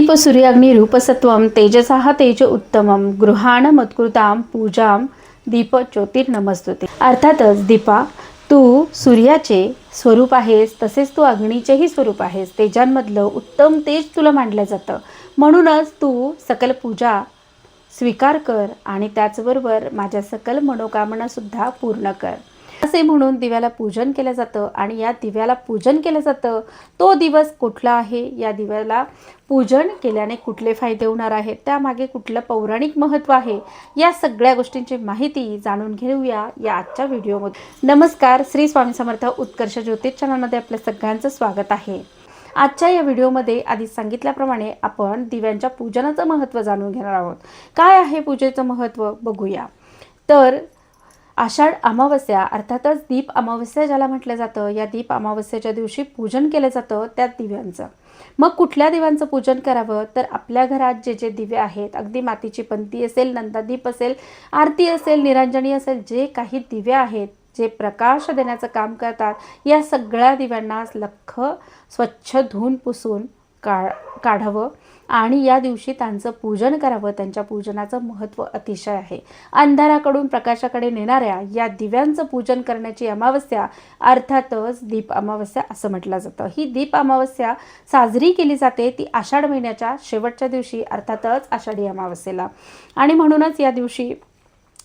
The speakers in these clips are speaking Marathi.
दीप सूर्याग्नि रूपसत्वं तेजसः तेज उत्तमं गृहाण मत्कृतां पूजां दीप ज्योतिर्नमस्तुते। अर्थातच दीपा, तू सूर्याचे स्वरूप आहेस, तसेच तू अग्नीचेही स्वरूप आहेस। तेजांमधलं उत्तम तेज तुला मानलं जातं, म्हणूनच तू सकल पूजा स्वीकार कर आणि त्याचबरोबर माझ्या सकल मनोकामना सुद्धा पूर्ण कर असे म्हणून दिव्याला पूजन केलं जातं। आणि या दिव्याला पूजन केलं जातं, तो दिवस कुठला आहे, या दिव्याला पूजन केल्याने कुठले फायदे होणार आहेत, त्यामागे कुठलं पौराणिक महत्त्व आहे, या सगळ्या गोष्टींची माहिती जाणून घेऊया या आजच्या व्हिडिओमध्ये। नमस्कार, श्री स्वामी समर्थ उत्कर्ष ज्योतिष चॅनलमध्ये आपल्या सगळ्यांचं स्वागत आहे। आजच्या या व्हिडिओमध्ये आधी सांगितल्याप्रमाणे आपण दिव्यांच्या पूजनाचं महत्त्व जाणून घेणार आहोत। काय आहे पूजेचं महत्त्व बघूया। तर आषाढ अमावस्या अर्थातच दीप अमावस्या ज्याला म्हटलं जातं, या दीप अमावस्येच्या दिवशी पूजन केलं जातं त्या दिव्यांचं। मग कुठल्या दिव्यांचं पूजन करावं, तर आपल्या घरात जे जे दिवे आहेत, अगदी मातीची पंती असेल, नंदादीप असेल, आरती असेल, निरांजनी असेल, जे काही दिवे आहेत जे प्रकाश देण्याचं काम करतात, या सगळ्या दिव्यांना लख्ख स्वच्छ धुवून पुसून काढावं आणि या दिवशी त्यांचं पूजन करावं। त्यांच्या पूजनाचं महत्त्व अतिशय आहे। अंधाराकडून प्रकाशाकडे नेणाऱ्या या दिव्यांचं पूजन करण्याची अमावस्या अर्थातच दीप अमावस्या असं म्हटलं जातं। ही दीप अमावस्या साजरी केली जाते ती आषाढ महिन्याच्या शेवटच्या दिवशी अर्थातच आषाढी अमावस्येला। आणि म्हणूनच या दिवशी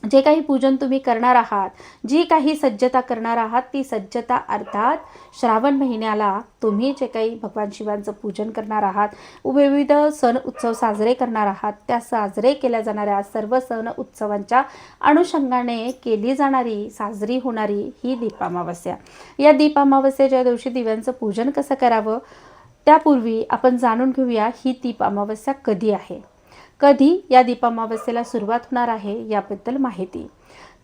जे काही पूजन तुम्ही करणार आहात, जी काही सज्जता करणार आहात, ती सज्जता अर्थात श्रावण महिन्याला तुम्ही जे काही भगवान शिवांचं पूजन करणार आहात, विविध सण उत्सव साजरे करणार आहात, त्या साजरे केल्या जाणाऱ्या सर्व सण उत्सवांच्या अनुषंगाने केली जाणारी साजरी होणारी ही दीप अमावस्या। या दीप अमावस्येच्या दिवशी दिव्यांचं पूजन कसं करावं, त्यापूर्वी आपण जाणून घेऊया ही दीप अमावस्या कधी आहे, कधी या दीप अमावस्येला सुरुवात होणार आहे याबद्दल माहिती।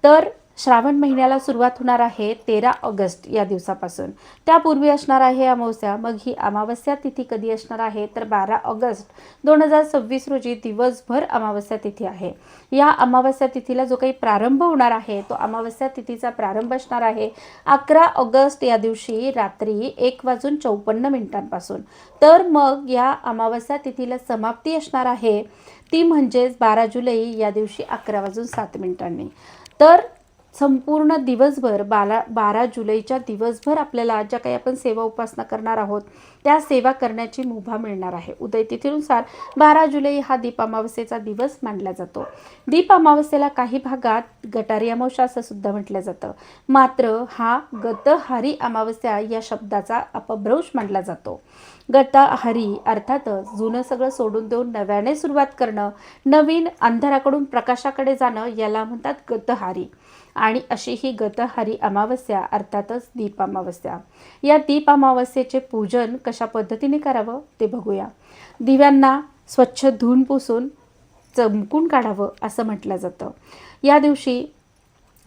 तर श्रावण महिन्याला सुरुवात होणार आहे 13 ऑगस्ट या दिवसापासून। त्यापूर्वी असणार आहे अमावस्या। मग ही अमावस्या तिथी कधी असणार आहे, तर 12 ऑगस्ट 2026 रोजी दिवसभर अमावस्या तिथी आहे। या अमावस्या तिथीला जो काही प्रारंभ होणार आहे, तो अमावस्या तिथीचा प्रारंभ असणार आहे 11 ऑगस्ट या दिवशी रात्री 1:54 तर मग या अमावस्या तिथीला समाप्ती असणार आहे ती म्हणजेच 12 जुलै या दिवशी 11:07 तर संपूर्ण दिवसभर 12 जुलैच्या दिवसभर आपल्याला ज्या काही आपण सेवा उपासना करणार आहोत, त्या सेवा करण्याची मुभा मिळणार आहे। उदय तिथीनुसार 12 जुलै हा दीप अमावस्येचा दिवस मानला जातो। दीप अमावस्येला काही भागात गटारी अमावस्या असं सुद्धा म्हटलं जातं, मात्र हा गतहारी अमावस्या या शब्दाचा अपभ्रंश मानला जातो। गतहारी अर्थातच जुनं सगळं सोडून देऊन नव्याने सुरुवात करणं, नवीन अंधाराकडून प्रकाशाकडे जाणं, याला म्हणतात गतहारी। आणि अशी ही गतहारी अमावस्या अर्थातच दीप अमावस्या। या दीप अमावस्येचे पूजन कशा पद्धतीने करावं ते बघूया। दिव्यांना स्वच्छ धुवून पुसून चमकून काढावं असं म्हटलं जातं। या दिवशी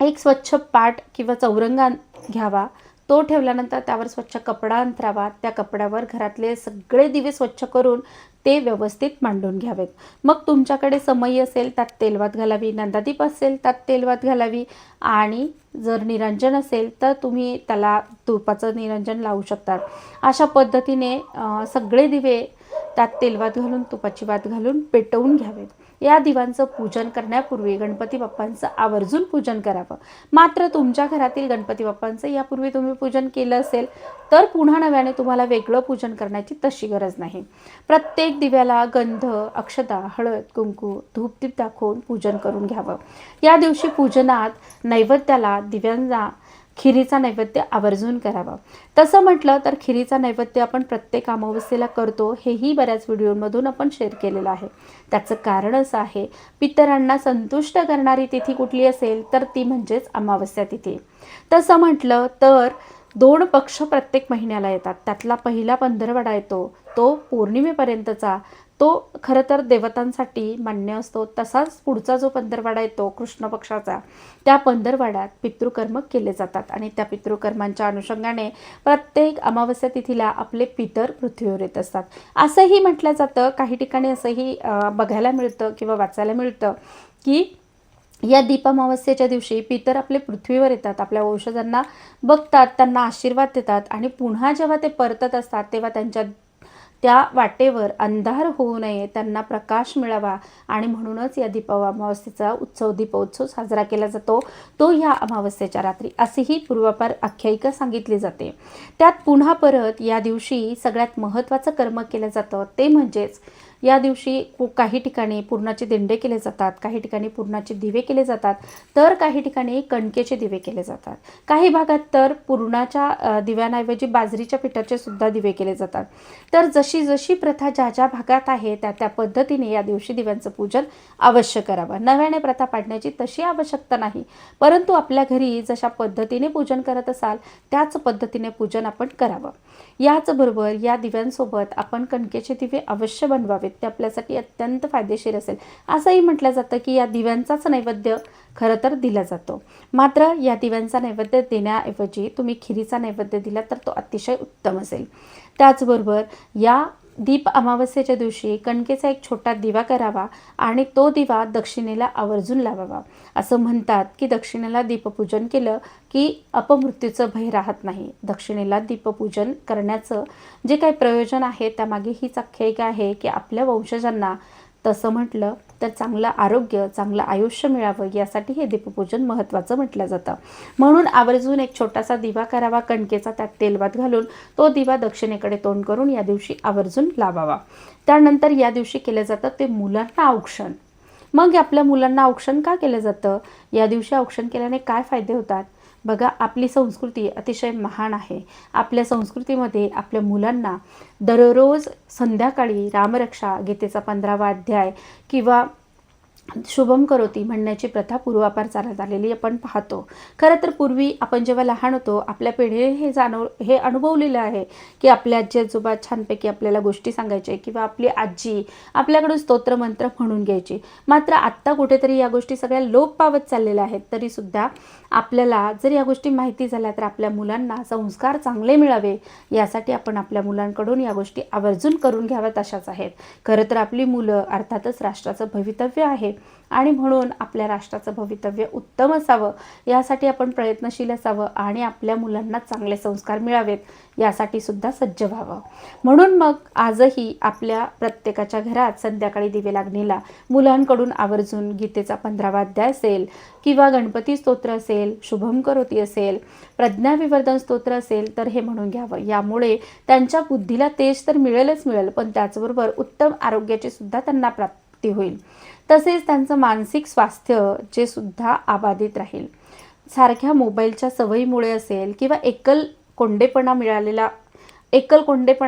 एक स्वच्छ पाट किंवा चौरंगा घ्यावा, तो ठेवल्यानंतर त्यावर स्वच्छ कपडा अंथरावा, त्या कपड्यावर घरातले सगळे दिवे स्वच्छ करून ते व्यवस्थित मांडून घ्यावेत। मग तुमच्याकडे समई असेल त्यात तेलवात घालावी, नंदादीप असेल त्यात तेलवात घालावी आणि जर निरंजन असेल तर तुम्ही त्याला तुपाचं निरंजन लावू शकतात। अशा पद्धतीने सगळे दिवे त्यात तेलवात घालून तुपाची वात घालून पेटवून घ्यावेत। या दिव्यांचं पूजन करण्यापूर्वी गणपती बाप्पांचं आवर्जून पूजन करावं। मात्र तुमच्या घरातील गणपती बाप्पांचं यापूर्वी तुम्ही पूजन केलं असेल तर पुन्हा नव्याने तुम्हाला वेगळं पूजन करण्याची तशी गरज नाही। प्रत्येक दिव्याला गंध, अक्षता, हळद, कुंकू, धूपदीप दाखवून पूजन करून घ्यावं। या दिवशी पूजनात नैवेद्याला दिव्यांना खिरीचा नैवेद्य आवर्जून करावा। तसं म्हटलं तर खिरीचा नैवेद्य आपण प्रत्येक अमावस्येला करतो, हेही बऱ्याच व्हिडिओमधून आपण शेअर केलेलं आहे। त्याचं कारण असं आहे, पितरांना संतुष्ट करणारी तिथी कुठली असेल तर ती म्हणजेच अमावस्या तिथी। तसं म्हटलं तर 2 पक्ष प्रत्येक महिन्याला येतात, त्यातला पहिला पंधरवडा येतो तो पौर्णिमेपर्यंतचा, तो खरं तर देवतांसाठी मान्य असतो। तसाच पुढचा जो पंधरवडा येतो कृष्ण पक्षाचा, त्या पंधरवड्यात पितृकर्म केले जातात आणि त्या पितृकर्मांच्या अनुषंगाने प्रत्येक अमावस्या तिथीला आपले पितर पृथ्वीवर येत असतात असंही म्हटलं जातं। काही ठिकाणी असंही बघायला मिळतं किंवा वाचायला मिळतं की या दीप अमावस्येच्या दिवशी पितर आपले पृथ्वीवर येतात, आपल्या वंशजांना बघतात, त्यांना आशीर्वाद देतात आणि पुन्हा जेव्हा ते परतत असतात तेव्हा त्या वाटेवर अंधार होऊ नये, त्यांना प्रकाश मिळावा आणि म्हणूनच या अमावस्येचा उत्सव दीपोत्सव साजरा केला जातो, तो या अमावस्येच्या रात्री, अशीही पूर्वापार आख्यायिका सांगितली जाते. त्यात पुन्हा परत या दिवशी सगळ्यात महत्त्वाचं कर्म केलं जातं, ते म्हणजेच या दिवशी काही ठिकाणी पुरणाचे दिंडे केले जातात, काही ठिकाणी पुरणाचे दिवे केले जातात, तर काही ठिकाणी कणकेचे दिवे केले जातात. काही भागात तर पुरणाच्या दिव्यांऐवजी बाजरीच्या पिठाचे सुद्धा दिवे केले जातात. तर जशी जशी प्रथा ज्या ज्या भागात आहे त्या त्या पद्धतीने या दिवशी दिव्यांचं पूजन अवश्य करावं. नव्याने प्रथा पाडण्याची तशी आवश्यकता नाही, परंतु आपल्या घरी जशा पद्धतीने पूजन करत असाल त्याच पद्धतीने पूजन आपण करावं. याचबरोबर या दिव्यांसोबत आपण कणकेचे दिवे अवश्य बनवावेत, ते आपल्यासाठी अत्यंत फायदेशीर असेल. असंही म्हटलं जातं की या दिव्यांचाच नैवेद्य खरं तर दिला जातो. मात्र या दिव्यांचा नैवेद्य देण्याऐवजी तुम्ही खिरीचा नैवेद्य दिला तर तो अतिशय उत्तम असेल. त्याचबरोबर या दीप अमावस्येच्या दिवशी कणकेचा एक छोटा दिवा करावा आणि तो दिवा दक्षिणेला आवर्जून लावावा. असं म्हणतात की दक्षिणेला दीपपूजन केलं की अपमृत्यूचं भय राहत नाही. दक्षिणेला दीपपूजन करण्याचं जे काही प्रयोजन आहे त्यामागे हीच आख्यायिका आहे की आपल्या वंशजांना तसं म्हटलं तर चांगलं आरोग्य, चांगलं आयुष्य मिळावं यासाठी हे दीपपूजन महत्त्वाचं म्हटलं जातं. म्हणून आवर्जून एक छोटासा दिवा करावा कणकेचा, त्यात तेलभात घालून तो दिवा दक्षिणेकडे तोंड करून या दिवशी आवर्जून लावावा. त्यानंतर या दिवशी केलं जातं ते मुलांना औक्षण. मग आपल्या मुलांना औक्षण का केलं जातं? या दिवशी औक्षण केल्याने काय फायदे होतात? बघा, आपली संस्कृती अतिशय महान आहे. आपल्या संस्कृतीमध्ये आपल्या मुलांना दररोज संध्याकाळी रामरक्षा, गीतेचा 15वा अध्याय किंवा शुभम करोती म्हणण्याची प्रथा पूर्वापार चालत आलेली आपण पाहतो. खरं तर पूर्वी आपण जेव्हा लहान होतो आपल्या पिढीने हे अनुभवलेलं आहे की आपले आजी आजोबा छानपैकी आपल्याला गोष्टी सांगायचे किंवा आपली आजी आपल्याकडून स्तोत्रमंत्र म्हणून घ्यायची. मात्र आत्ता कुठेतरी या गोष्टी सगळ्या लोप पावत चाललेल्या आहेत. तरीसुद्धा आपल्याला जर या गोष्टी माहिती झाल्या तर आपल्या मुलांना संस्कार चांगले मिळावे यासाठी आपण आपल्या मुलांकडून या गोष्टी आवर्जून करून घ्याव्यात अशाच आहेत. खरं तर आपली मुलं अर्थातच राष्ट्राचं भवितव्य आहे आणि म्हणून आपल्या राष्ट्राचं भवितव्य उत्तम असावं यासाठी आपण प्रयत्नशील असावं आणि आपल्या मुलांना चांगले संस्कार मिळावेत यासाठी सुद्धा सज्ज व्हावं. म्हणून मग आजही आपल्या प्रत्येकाच्या घरात संध्याकाळी दिवे लागणीला मुलांकडून आवर्जून गीतेचा 15वा अध्याय असेल किंवा गणपती स्तोत्र असेल, शुभम करोती असेल, प्रज्ञाविवर्धन स्तोत्र असेल तर हे म्हणून घ्यावं. यामुळे त्यांच्या बुद्धीला तेज तर मिळेलच मिळेल, पण त्याचबरोबर उत्तम आरोग्याची सुद्धा त्यांना प्राप्ती होईल. तसेच त्यांचं मानसिक स्वास्थ्य जे सुद्धा अबाधित राहील. सारख्या मोबाईलच्या सवयीमुळे असेल किंवा एकलकोंडेपणा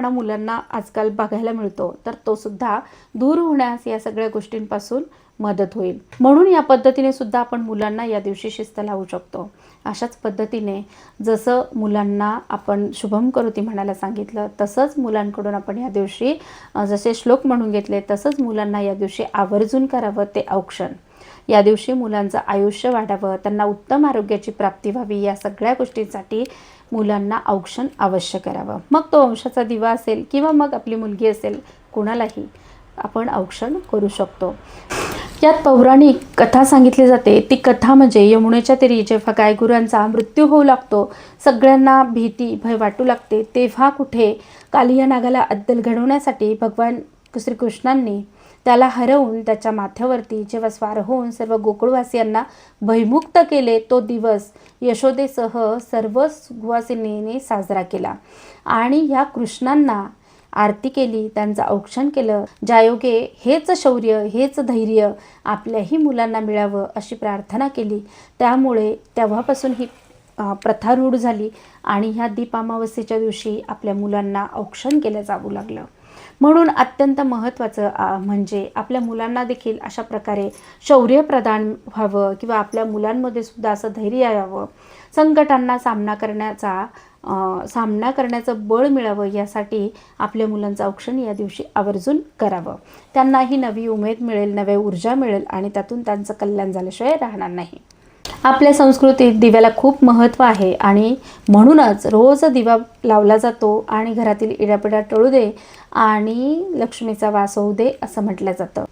मुलांना आजकाल बघायला मिळतो, तर तो सुद्धा दूर होण्यास या सगळ्या गोष्टींपासून मदत होईल. म्हणून या पद्धतीने सुद्धा आपण मुलांना या दिवशी शिस्त लावू शकतो. अशाच पद्धतीने जसं मुलांना आपण शुभम करोती म्हणायला सांगितलं तसंच मुलांकडून आपण या दिवशी जसे श्लोक म्हणून घेतले तसंच मुलांना या दिवशी आवर्जून करावं ते औक्षण. या दिवशी मुलांचं आयुष्य वाढावं, त्यांना उत्तम आरोग्याची प्राप्ती व्हावी या सगळ्या गोष्टींसाठी मुलांना औक्षण अवश्य करावं. मग तो वंशाचा दिवा असेल किंवा मग आपली मुलगी असेल, कोणालाही आपण औक्षण करू शकतो. यात पौराणिक कथा सांगितली जाते. ती कथा म्हणजे यमुनेच्या तीरी जेव्हा गायगुरांचा मृत्यू होऊ लागतो, सगळ्यांना भीती भय वाटू लागते, तेव्हा कुठे कालिया नागाला अद्दल घडवण्यासाठी भगवान श्रीकृष्णांनी त्याला हरवून त्याच्या माथ्यावरती जेव्हा स्वार होऊन सर्व गोकुळवासियांना भयमुक्त केले, तो दिवस यशोदेसह सर्व सुवासिनीने साजरा केला आणि ह्या कृष्णांना आरती केली, त्यांचं औक्षण केलं. ज्यायोगे हेच शौर्य, हेच धैर्य आपल्याही मुलांना मिळावं अशी प्रार्थना केली. त्यामुळे तेव्हापासून ही प्रथा रूढ झाली आणि ह्या दीप अमावस्येच्या दिवशी आपल्या मुलांना औक्षण केलं जाऊ लागलं. म्हणून अत्यंत महत्त्वाचं म्हणजे आपल्या मुलांना देखील अशा प्रकारे शौर्य प्रदान व्हावं किंवा आपल्या मुलांमध्ये सुद्धा असं धैर्य यावं, संकटांना सामना करण्याचं बळ मिळावं यासाठी आपल्या मुलांचं औक्षण या दिवशी आवर्जून करावं. त्यांनाही नवी उमेद मिळेल, नवी ऊर्जा मिळेल आणि त्यातून त्यांचं कल्याण झाल्याशिवाय राहणार नाही. आपल्या संस्कृतीत दिव्याला खूप महत्त्व आहे आणि म्हणूनच रोज दिवा लावला जातो आणि घरातील इडापिडा टळू दे आणि लक्ष्मीचा वास होऊ दे असं म्हटलं जातं.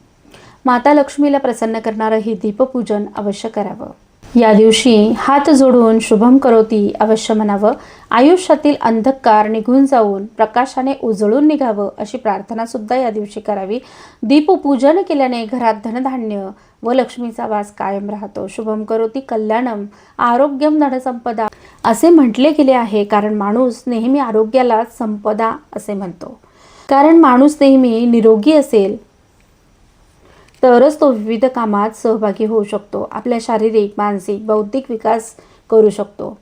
माता लक्ष्मीला प्रसन्न करणारं हे दीपपूजन अवश्य करावं. या दिवशी हात जोडून शुभम करोती अवश्य म्हणावं. आयुष्यातील अंधकार निघून जाऊन प्रकाशाने उजळून निघावं अशी प्रार्थना सुद्धा या दिवशी करावी. दीपपूजन केल्याने घरात धनधान्य व लक्ष्मीचा वास कायम राहतो. शुभम करोती कल्याणम आरोग्यम धनसंपदा असे म्हटले गेले आहे, कारण माणूस नेहमी आरोग्याला संपदा असे म्हणतो. कारण माणूस नेहमी निरोगी असेल तरच तो विविध कामात सहभागी होऊ शकतो. आपल्या शारीरिक, मानसिक, बौद्धिक विकास करू शकतो.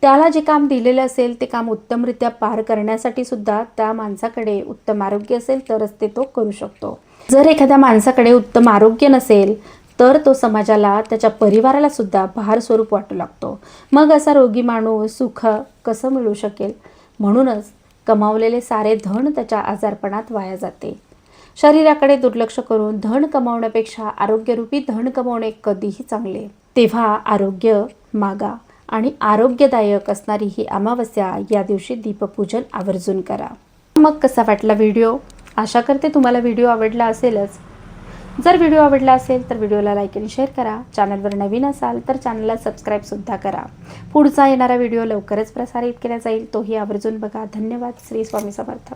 त्याला जे काम दिलेले असेल ते काम उत्तमरित्या पार करण्यासाठी सुद्धा त्या माणसाकडे उत्तम आरोग्य असेल तरच ते तो करू शकतो. जर एखाद्या माणसाकडे उत्तम आरोग्य नसेल तर तो समाजाला, त्याच्या परिवाराला सुद्धा भार स्वरूप वाटू लागतो. मग असा रोगी माणूस सुख कसं मिळू शकेल? म्हणूनच कमावलेले सारे धन त्याच्या आजारपणात वाया जाते. शरीराकडे दुर्लक्ष करून धन कमावण्यापेक्षा आरोग्यरूपी धन कमावणे कधीही चांगले. तेव्हा आरोग्य मागा आणि आरोग्यदायक असणारी ही अमावस्या या दिवशी दीपपूजन आवर्जून करा. मग कसा वाटला व्हिडिओ? आशा करते तुम्हाला व्हिडिओ आवडला असेलच. जर व्हिडिओ आवडला असेल तर व्हिडिओला लाईक आणि शेअर करा. चॅनलवर नवीन असाल तर चॅनलला सबस्क्राईबसुद्धा करा. पुढचा येणारा व्हिडिओ लवकरच प्रसारित केला जाईल, तोही आवर्जून बघा. धन्यवाद. श्री स्वामी समर्थ.